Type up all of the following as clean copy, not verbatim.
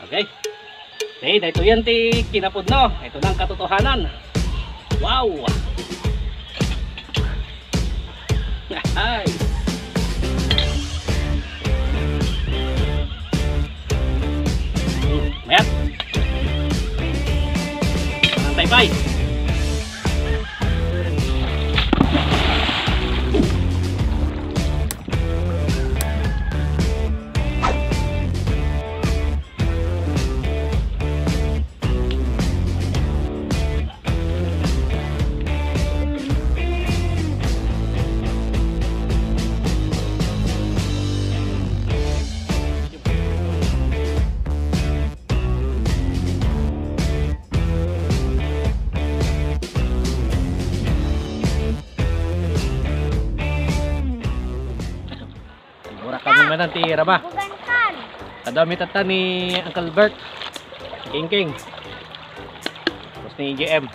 Okay. Okay, dito yan ti kinapod no. Ito nang katotohanan. Wow. Ay. Mayat. Antay-bay. Kami ti Rama. Kadami tata ni Uncle Bert. King. Tapos ni JM.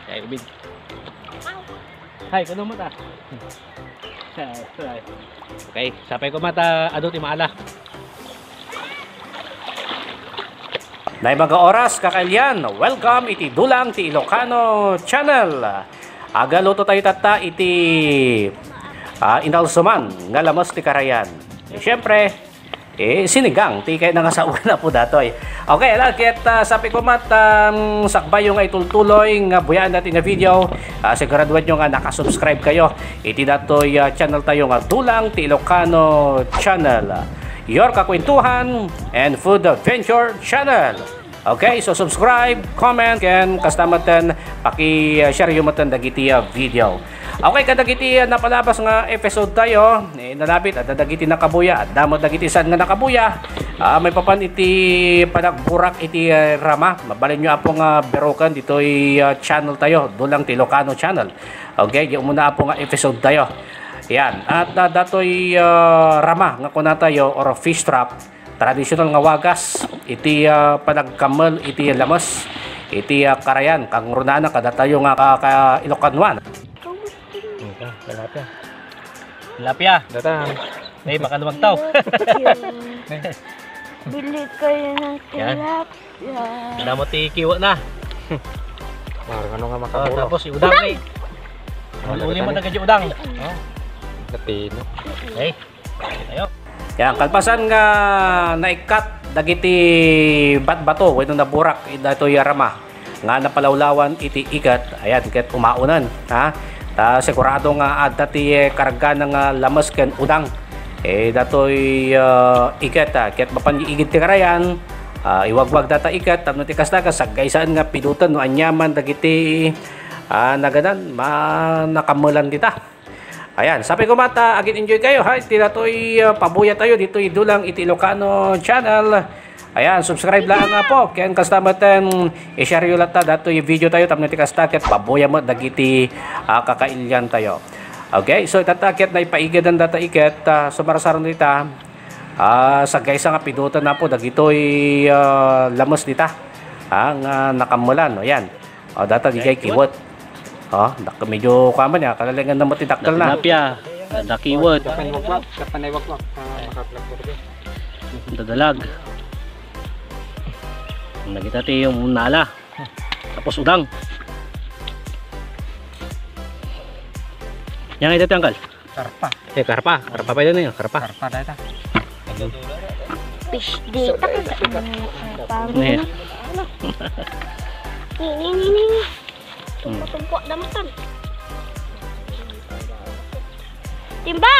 Ay, Ubin. Hay, kuno mata. Okay, sapay ko mata adto ti maala. Nay mga oras kakailyan. Welcome iti Dulang ti Ilocano Channel. Agaluto tayo tata iti inalsuman nga lamas ti Karayan. Siyempre, sinigang, ti kay nangasauna na po datoy. Okay, lakit sabi ko mat, sakbay yung ay tultuloy nga buyaan natin nga video. Siguraduhan nyo nga nakasubscribe kayo. Iti datoy channel tayo nga Dulang ti Ilocano Channel. Your kakwentuhan and food adventure channel. Okay, so subscribe, comment, and kastamatan, paki-share yung matan dagiti video. Okay, kadagiti napalabas nga episode tayo, nalapit at dagiti nakabuya at damot dagiti sad nga nakabuya. May papan iti panagburak iti Rama. Mabalin nyo apong berokan dito channel tayo, Dulang ti Ilocano Channel. Okay, yung muna apong episode tayo. Yan, at datoy Rama nga kuna tayo or fish trap. Traditional nga wagas iti panagkamal iti lamas iti Karayan kang runana kada tayo nga ka Ilocanwan. Tilapia. Datang. May baka lumagtaw. Bili kayo ng tilapia. Yan mo ti kiwa na. Parang ano nga makapuro. Tapos udang kay. Uli mo na gadyo udang. Latino. Okay. Ayo. Yan, kalpasan nga naikat dagiti bat-bato weno na burak dato Rama nga napalawlawan iti ikat ayan ket umaunan ha ta sigurado nga adda ti karga ng lamas ken udang datoy ikat ket mapan igid ti Karayan iwagwag data ikat tapno ti kasta sagaysaan nga pidutan no anyaman dagiti naganan nakamulan dita. Ayan, sabi ko mata, agit enjoy kayo ha. Iti datoy pabuya tayo dito Dulang iti Ilocano Channel. Ayan, subscribe lang nga po. Ken kastamatan i-share yo lata datoy video tayo tapno ti kasta ket pabuya mo dagiti kakailyan tayo. Okay, so itatakit na ipaigadan data iket sumarasaron dita. Sa gaysa nga pidutan na po dagitoy lamos dita. Ang nakamulan, ayan. Data di kay kiwot. Medyo kama niya, kalalangan na matidaktal na. Tilapia, dakiwot. Kapanay wakwak, makaplak ko rin. Dadalag. Nakita tayo yung nala. Tapos udang. Yang ito tanggal? Karpa. Karpa. Karpa pa ito na yun. Karpa. Karpa na ito. Fish dito. Nih. Ini. Tumpuk damatan. Timba.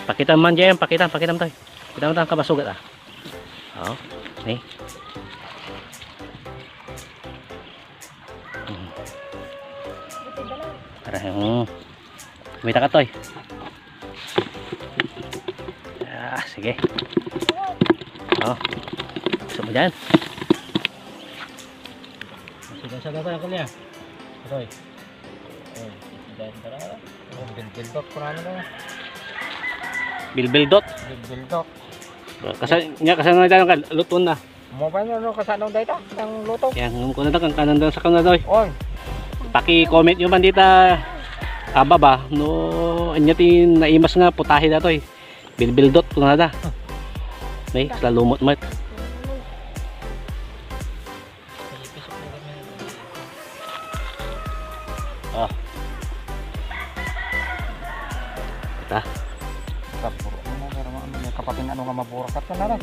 Pakita man dyan, pakita mo tayo. Pakita mo tayo kabasugat nih. Kumita ka toy. Sige. Gusto mo dyan. Sa data yang kalian, Roy. Bilbildot ko na ano. Bilbildot. Bilbildot. Kasano na tayo luto na. Mo ba no kasano dito? Ang luto. Yang ko na kang kanan daw sa kanan Roy. Oy. Paki-comment nyo man dito baba no anya tin naimas nga putahe datoy. Bilbildot ko na da. Nay, sa lumot mat. sana na.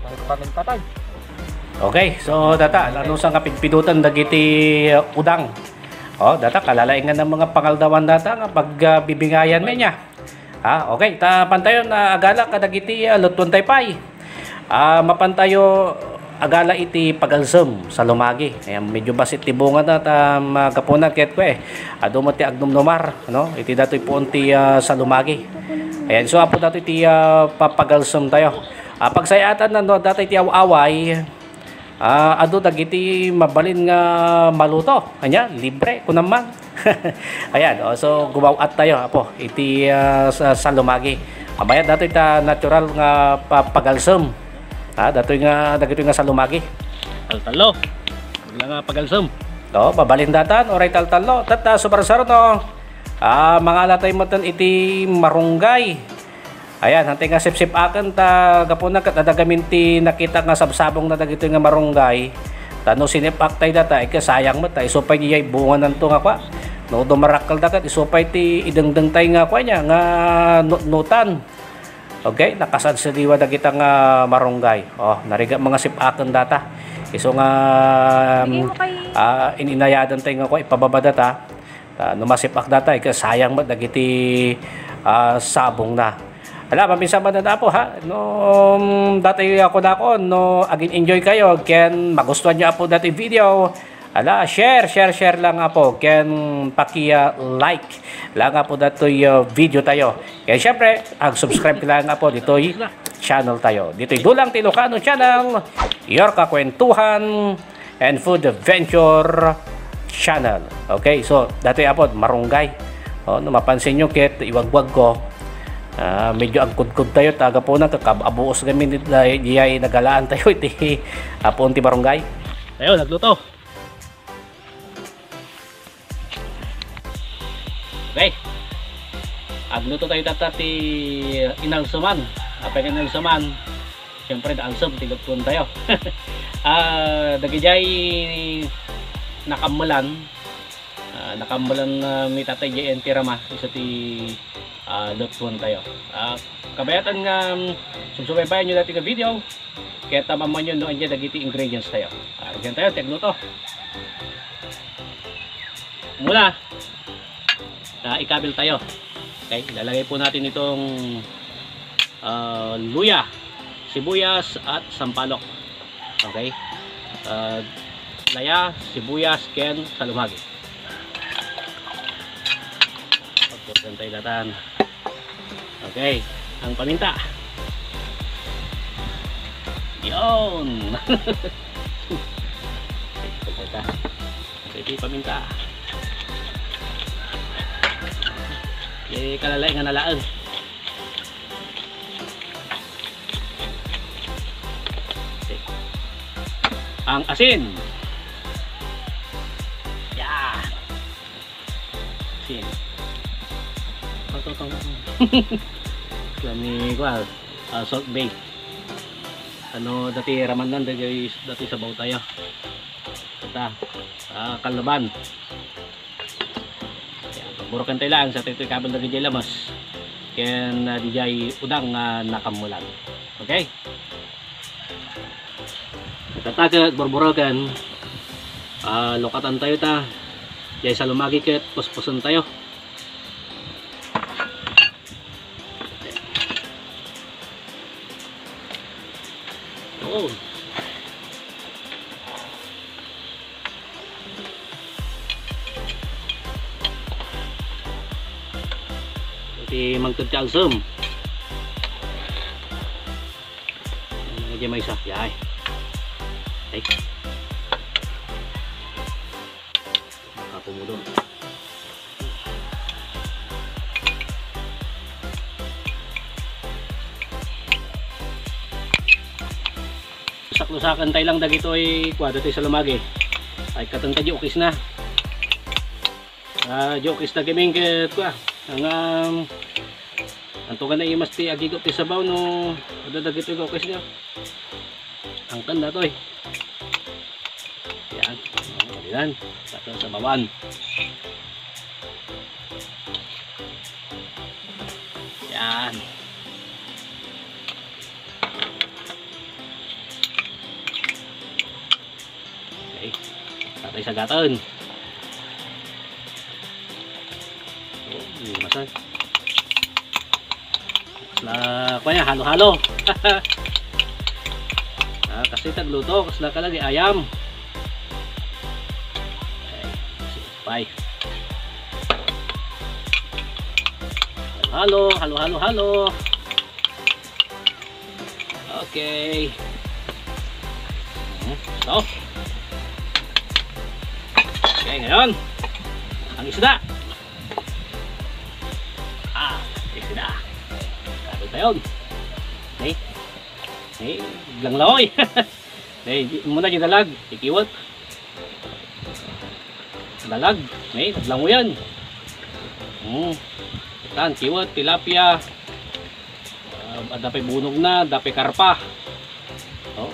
Ay kami patay. Okay, so data ano sa kapigpidutan dagiti udang. Oh, data kalalaingan ng mga pangaldawan data nga pagbibingayan men niya. Okay, ta pantayon na agala kadagiti lutun taypay. Mapantayo agala iti pagalsem sa lumagi. Ayan, medyo basit tibungan na ta magapunan ket ko adu mo ti agdumdumar, no? Iti datoy puunti sa lumagi. Ayan, so apo datoy ti papagalsem tayo. Pagsayatan na no datoy ti away. Adu dagiti mabalin nga maluto. Anya, libre kunaman. Ayan, so gumawat tayo apo iti sa lumagi. Abayad datoy ta natural nga papagalsem. Datoy nga dagito nga sa lumagi. Taltalo. Wala nga pagalsem. No, babalin datan oray taltalo. Tata subarsaro no. Mga latay mo tan iti marunggay. Ayan, hantay nga sip-sip akan ta gapon na kat adagaminti nakita nga sabsabong na dagito nga marunggay. Tano sinipak tay data sayang mo tay isupay niya bunga nanto nga kwa. No dumarakal dakat isupay ti idengdeng tay nga kwa niya nga nutan. Okay, nakasad sa diwa dagita nga marunggay. Nariga mga sipakan data. Iso nga ininayadan tay nga ko ipababa data. Numasipak data sayang mo dagiti sabong na. Ala, mabisa man na po ha. No dati ako no agin enjoy kayo ken magustuhan niyo po dati video. Ala, share lang po. Ken paki-like lang po datoy video tayo. Kaya syempre, subscribe lang po ditoy channel tayo. Ditoy Dulang Ilocano Channel, your kakwentuhan and food adventure channel. Okay, so datoy po marunggay. No mapansin nyo ket iwagwag ko. Medyo angkudkud tayo taga po nang kakabuos kami diyay nagalaan tayo iti apunti marunggay. Tayo nagluto. Okay. Agluto tayo ti inalsuman. Apay inalsuman. Siyempre daalsum tilutpon tayo. Dagijay nakamulan. Nakamulan mi tatay JN Tirama isa ti lutpon tayo. Kabayatan nga subsubaybayan nyo dati nga video. Kaya tamaman nyo noon dyan dagiti ingredients tayo. Diyan tayo, tigluto. Muna ikabil tayo. Okay, lalagay po natin itong luya, sibuyas at sampalok. Okay, laya, sibuyas, ken salumagi. Pagputan tayo latan. Okay, ang paminta. Yun. Okay, paminta. Kalalay nga nalaan. Okay. Ang asin. Yan. Asin. Patotong. Lami ko salt bay. Ano dati raman nan dati sabaw tayo. Ita kalaban. Burukan tayo lang sa titoy kabel na DJ Lamas. Ken DJ udang nakamulan. Okay? Tatagat burburagan. Lokatan tayo ta. Jay sa lumagi ket puspuson tayo. Oh. Iti mangtod ka alsum. Lagyan mo isa. Yay. Ay. Makapumulong. Saklusakan tayo lang dagito ay kwado tayo sa lumagi. Ay katanta jokis na. Jokis na gaming ket kwa. Ang antukan na imas ti agigot ti sabaw no adadagito jokis niya. Ang kanda to eh. Yan. Yan. Tatang sa bawan. Yan. Patay sa gatan. Masan. Kasla ko niya, halo-halo. Kasi tagluto, kasla ka lagi ayam. Bye. Halo, halo. Okay. So. Okay, ngayon. Ang isda. Isda. Sabi tayo. Okay. Biglang laoy. Muna yung dalag. Ikiwat. Dalag. Biglang mo yan. Tan, kiwat, tilapia. Dapay bunog na, dapay karpa. Oh.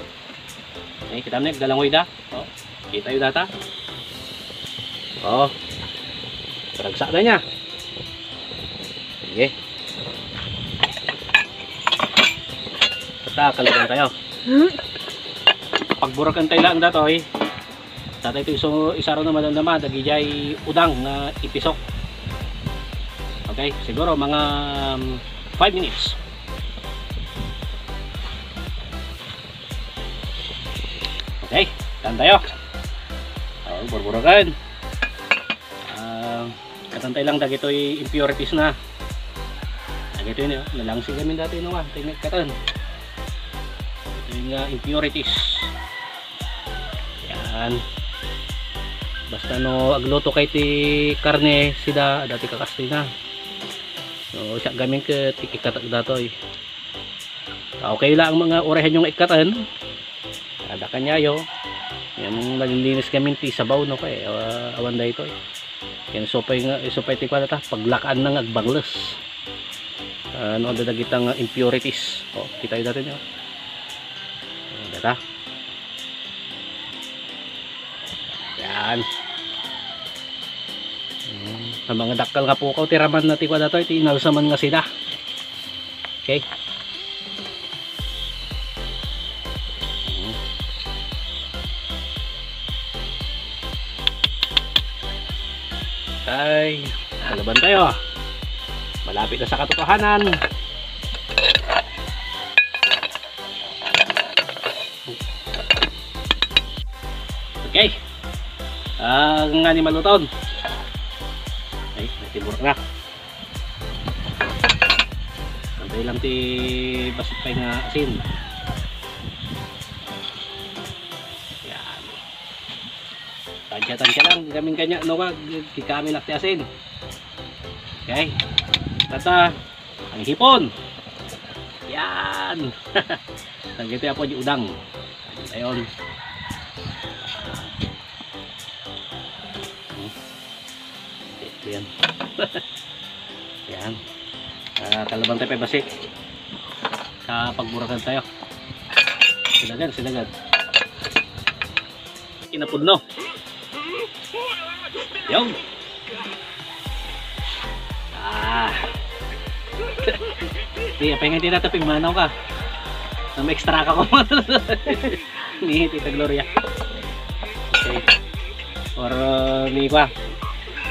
Kita mo na, dalangoy da. Oh. Kita yung data. Oh. Paragsa na niya. Sige. Basta, kalagan tayo. Pagburakan tayo lang datoy. Tatay ito isaro na madamdama. Dagijay udang na ipisok. Okay, siguro mga 5 minutes. Okay, tahan tayo. Burburakan. Katantay lang dagitoy impurities na. Dagito yun, nalangsi kami dati no nga, tingnan katan. Ito yung impurities. Yan. Basta no agluto kay ti karne sida dati kakasti na. So siya gaming ke tikikat datoy. Okay lang ang mga orehan yung ikatan. Ada kanyayo. Yung nalilinis kami ti sabaw no kay awan da ito. Yan supay ti kwala ta paglakaan ng agbangles. Ano ada dagitang impurities. Oh, kita dati nyo. Data. Yan. Ang mga dakal nga po tiraman na tikwa dato iti inalsaman nga sida. Okay. Ay, kalaban tayo. Malapit na sa katotohanan. Okay. Ang nga ni maluton. Ay, natibur na. Antay lang ti basit pa nga asin. Yan. Tansya lang. Kaming kanya. No, kikami lang ti asin. Okay. Tata. Ang hipon. Yan. Nagito po yung udang. Ayon. Yan. Yan. Kalaban tayo pa basi. Pagburakan tayo. Silagan. Kinapudno. Yung. Di, pengen din natin pigmanaw ka. May extra ka ko. Ni Tita Gloria. Okay. Or ni pa.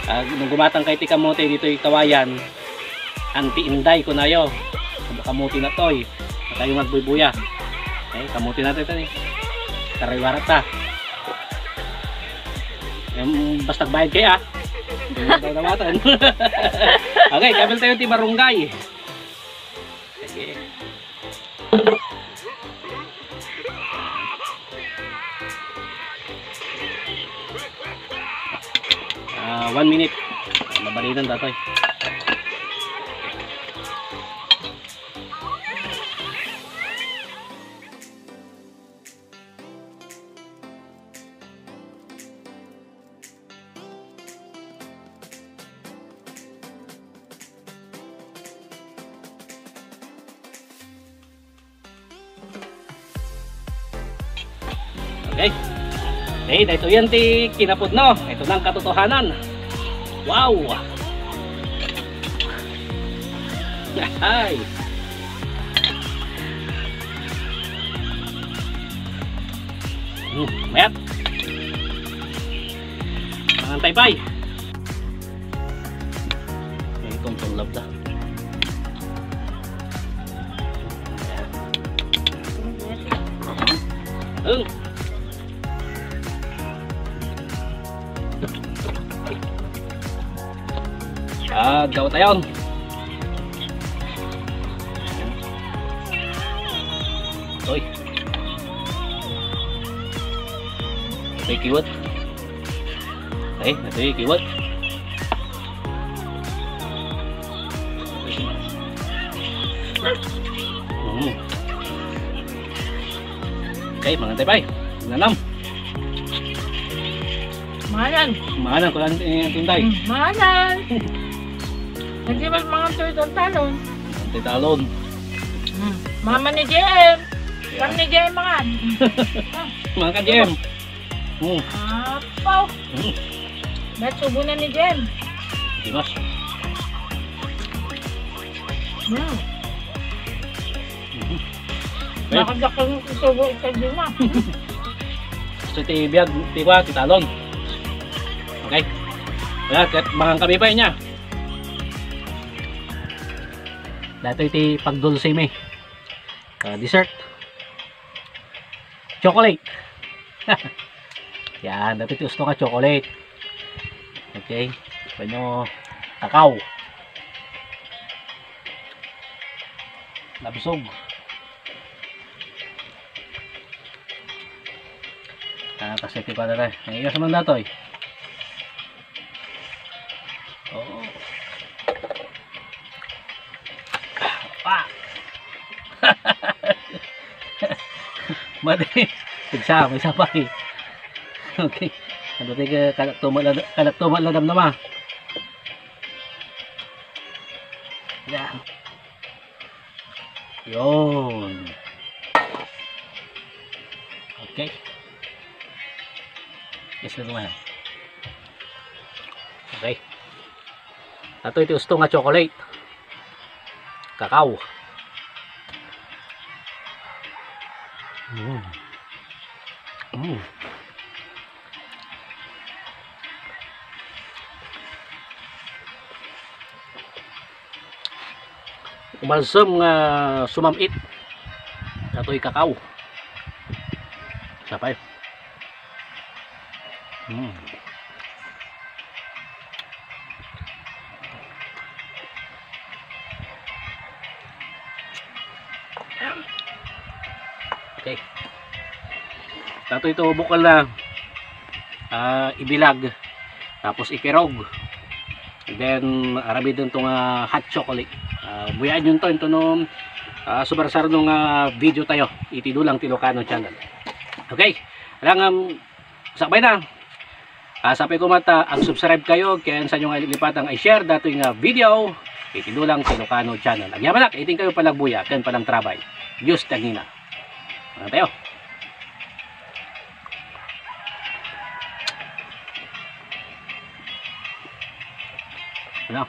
Nung gumatang kay Tikamote dito yung kawayan, anti-inday ko na yo. Kamuti na toy. Tayo magbubuya. Okay, kamuti natin ito eh. Kariwarat ta. Basta bayad kaya. Okay, kabel tayo ti barunggay. Sige. 1 minute. Mabalitan datoy. Okay. Okay, dito yan ti kinapod no. Ito nang katotohanan. Wow! Ay! Mayat! Mangang taypay. Itong tulab na. Ayan. Daw tayo. Oy. Ito yung kiwat. Okay, ito yung kiwat. Okay, mga taypay. Nanam. Mahalan. Mahalan ko lang tinday. Mahalan. Hindi ba mga tuyod talon? Titalon. Mama ni JM. Kami ni JM mga. Mga ka-JM. Apaw. Ba't subo na ni JM? Dimas. Nakagak yung subo ito din na. So tibiyag, tiwa, titalon. Okay. Wala, mga kamibay niya. Dato iti pagdulce me. Dessert. Chocolate. Yan, dato iti gusto nga chocolate. Okay. Panyo kakao. Nabusog. Kasi iti pa na rin. Nangigas naman dato eh. Oo. Pa. Mati. Tigsa, may isa pa eh. Okay. Ano tayo kalaktumal na damdama. Yan. Yun. Okay. Yes, naman. Okay. Ato ito gusto nga chocolate. Kakao. Umalsam nga sumamit. Ato'y kakao. Sapay. Okay. Tato ito bukal na ibilag tapos ipirog. And then arabi dun itong hot chocolate. Buyaan yun to ito nung subarsar nung video tayo. Itidulang Tilocano channel. Okay. Alang sakbay na. Sabi ko mata, ang subscribe kayo, kaya sa inyong ilipatang i-share dato yung video, itidulang Tilocano channel. Agyamalak, iting kayo palagbuya, kan palang trabay. Diyos tagina. Ano tayo? Ano?